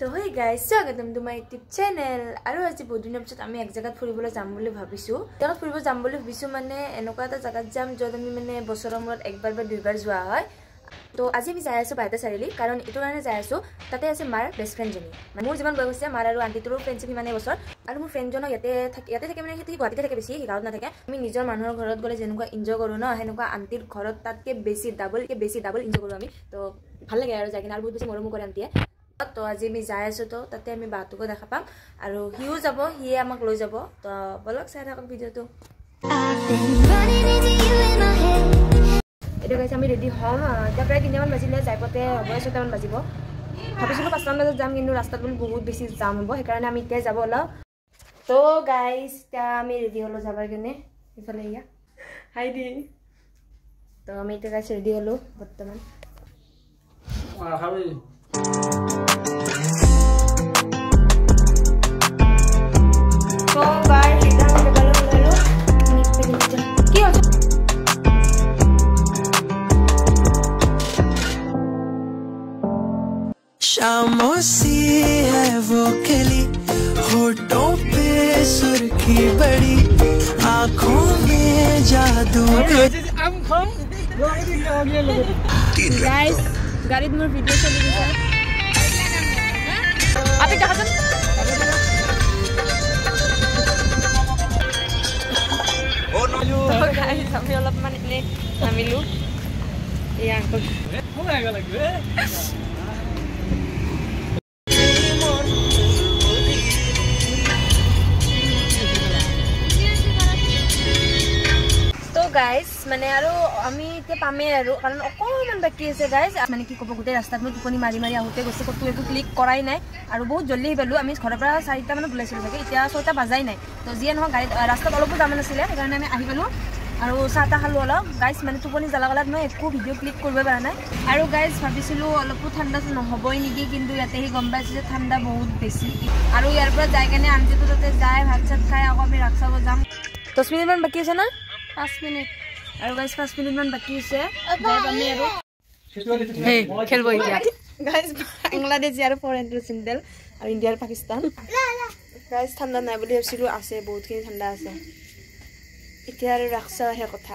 তো hey guys, স্বাগতম to my YouTube channel. আৰু আজি বহুত দিনৰ পিছত আমি এক জায়গাত ফুৰিবলৈ যাম বুলি ভাবিছো। জাগাত ফুৰিব যাম বুলি ভাবিছো মানে এনেকুৱা এটা জাগাত যাম যত আমি মানে বছৰৰ মূৰত একবাৰ বা দুইবাৰ যোৱা হয়। তো আজি আমি যাই আছো বাইতা চাৰিলি কাৰণ এটো কাৰণে যাই আছো তাতে আছে মাৰ বেষ্ট ফ্ৰেন্ড জনী। মানে মোৰ যিমান বয়স আছে মাৰ আৰু আন্টিটোৰ ফ্ৰেণ্ডশিপ মানে বছৰ আৰু মোৰ ফ্ৰেণ্ড জনক ইয়াতে থাকে মানে হেতি গুৱাহাটীতে থাকে বেছি গাঁৱত নাথাকে। আমি নিজৰ মানুহৰ ঘৰত গলে যেনেকুৱা এনজয় কৰো ন হেনেকুৱা আন্টিৰ ঘৰত তাতকে বেছি ডাবল এনজয় কৰো আমি। তো ভাল লাগে আৰু যাই কিনে আৰু বহুত বেছি মৰম কৰে আন্টিয়ে। তো আজি আমি যাই আছো তো তাতে আমি বাতুকো দেখা পাম আৰু হিও যাব হিয়ে আমাক লৈ যাব। তো বলক চাই থাকক ভিডিওটো। এটা গাইছ আমি ৰেডি হম এতিয়া প্ৰায় 3মান বাজিলে যাই পতে হ'ব 6টামান বাজিব। ভাবিছিলো 5টামান বজাত যাম কিন্তু ৰাস্তাত বুলি বহুত বেছি জাম হ'ব সেইকাৰণে আমি এতিয়া যাব অলপ। তো গাইছ এতিয়া আমি ৰেডি হলো যাবৰ কাৰণে ইফালে ইয়া হাই দি। তো আমি এতিয়া গাইছ ৰেডি হলো বৰ্তমান। So guys, kita udah lalu. Kyo. शामों सी है वो खिली होठों पे सुर्खी बड़ी आँखों में जादू Guys, गाड़ी में वीडियो चलेगी सर। आप एक कहाँ तो guys, kami অলপমান এনে নামিলো এই আঙ্কল তো গাইস মানে আৰু আমি তে পামে আৰু কাৰণ অকমান বাকি আছে গাইস মানে কি কব গুটে ৰাস্তাত মই টোপনি মাৰি আহোতে গৈছে কত একো ক্লিক কৰাই নাই আৰু বহুত জলদি পালো আমি ঘৰৰ পৰা 4টা মানত ওলাইছিলো থাকে এতিয়া 6টা বাজাই নাই তো জিয়ে নহয় গাড়ী ৰাস্তাত অলপ যাম নাছিলে সেইকাৰণে আমি আহি পালো আৰু চাহটা খালো অলপ গাইস মানে টোপনি জালাগালাত মই একো ভিডিও ক্লিক কৰিব পৰা নাই আৰু গাইস ভাবিছিলো অলপ ঠাণ্ডা নহবই নেকি কিন্তু ইয়াতে হি গম পাইছে যে ঠাণ্ডা বহুত বেছি আৰু ইয়াৰ পৰা যাই কেনে আনজিটো তাতে যায় ভাত চাত খাই আকৌ আমি ৰাস্তাব যাম 10 মিনিট মান বাকি আছে না 5 মিনিট আৰু গাইস 5 মিনিট মান বাকি আছে যাই পামি আৰু হে খেলব এতিয়া গাইস বাংলাদেশ আৰু ফৰেন সিন্দেল আৰু ইন্ডিয়া আৰু পাকিস্তান গাইস ঠাণ্ডা নাই বুলি ভাবিছিলো আছে বহুতখিনি ঠাণ্ডা আছে এতিয়া আৰু ৰাখছা হে কথা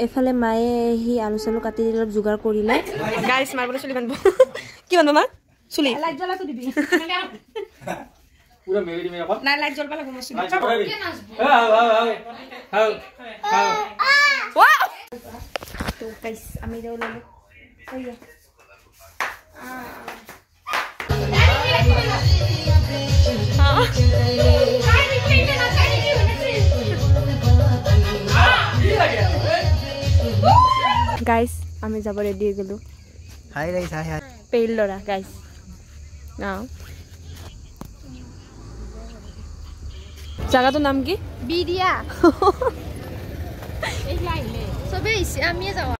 এফালে মায়ে হি আলু চালু কাটি অলপ যোগাৰ কৰিলে গাইস মাৰবলৈ চলি বানব কি বানব মা চলি লাইট জ্বলাটো দিবি पूरा मेरी में अपन ना लाइट जल वाला घुमो सुन हाउ वाह तो गाइस আমি যাও ললো কইয়া গাইস আমি যাব রেডি হয়ে গেল হাই গাইস হাই হাই পেইল লরা গাইস নাও জায়গাটার নাম কি বিডিয়া এই লাইলে সবে আমি যাও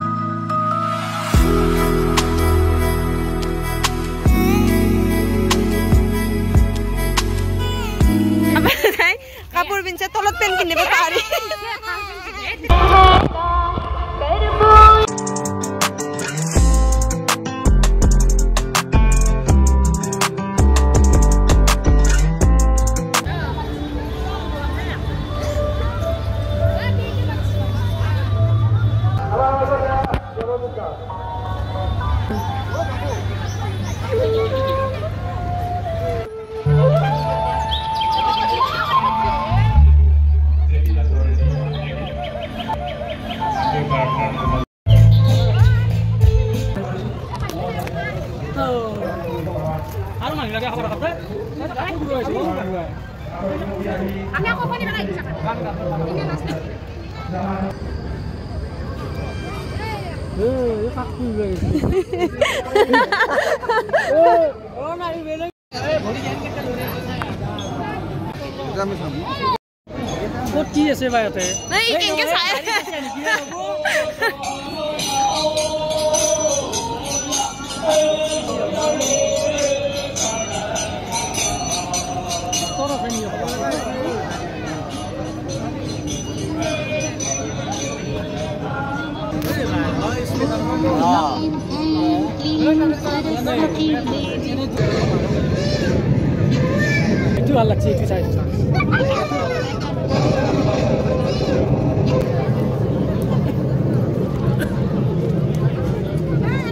আমি খাই কাপড় পিনছে তলত পেন কিনব পারি আমি আকৌ পানি বনাই দিছা ইনে নাস্তা এই ফাকি গই ও মারি বেলে ভরি জান কে ধরে আমি সামনে ও কি আছে ভাইতে নাই কেনকে চাই তোরা ফেনি একটু ভালো লাগছে একটু সাইড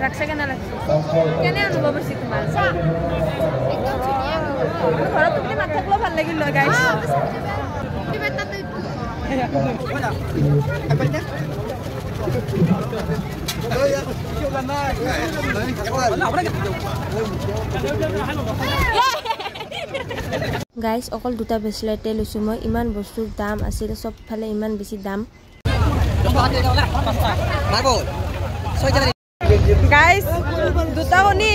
লাগছে কেনে লাগছে কেনে অনুভৱ হৈছে তোমাৰ ঘৰত তুমি মাত থাকিলেও ভাল লাগিল ন গাইছ গাইছ অকল দুটা ব্ৰেচলেটে লৈছোঁ মই ইমান বস্তুৰ দাম আছিল চবফালে ইমান বেছি দাম গাইছ দুটা কণী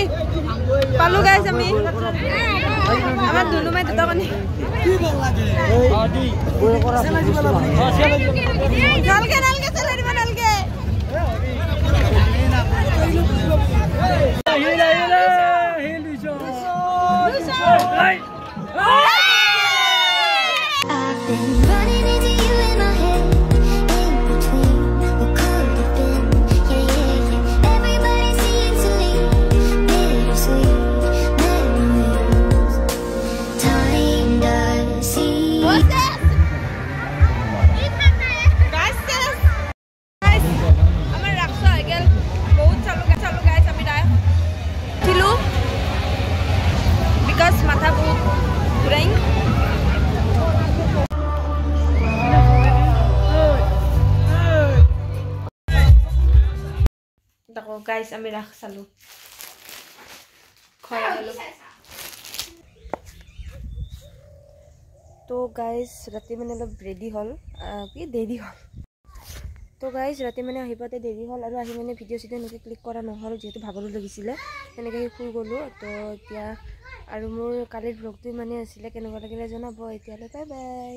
পালো গাইছ আমি আমাৰ দুনুমাই দুটা কণী নালগে নালগে চলাই দিব নালগে গাইছ আমি ৰাখ চালো তো গাইছ ৰাতি মানে অলপ ৰেডি হ'ল কি দেৰি হ'ল তো গাইছ ৰাতি মানে আহি পাওঁতে দেৰি হ'ল আৰু আহি মানে ভিডিঅ' চিডিঅ' এনেকৈ ক্লিক কৰা নহ'ল যিহেতু ভাগৰো লাগিছিলে তেনেকৈ শুই গ'লোঁ তো এতিয়া আৰু মোৰ কালিৰ ব্লগটো মানে আছিলে কেনেকুৱা লাগিলে জনাব এতিয়ালৈ বাই বাই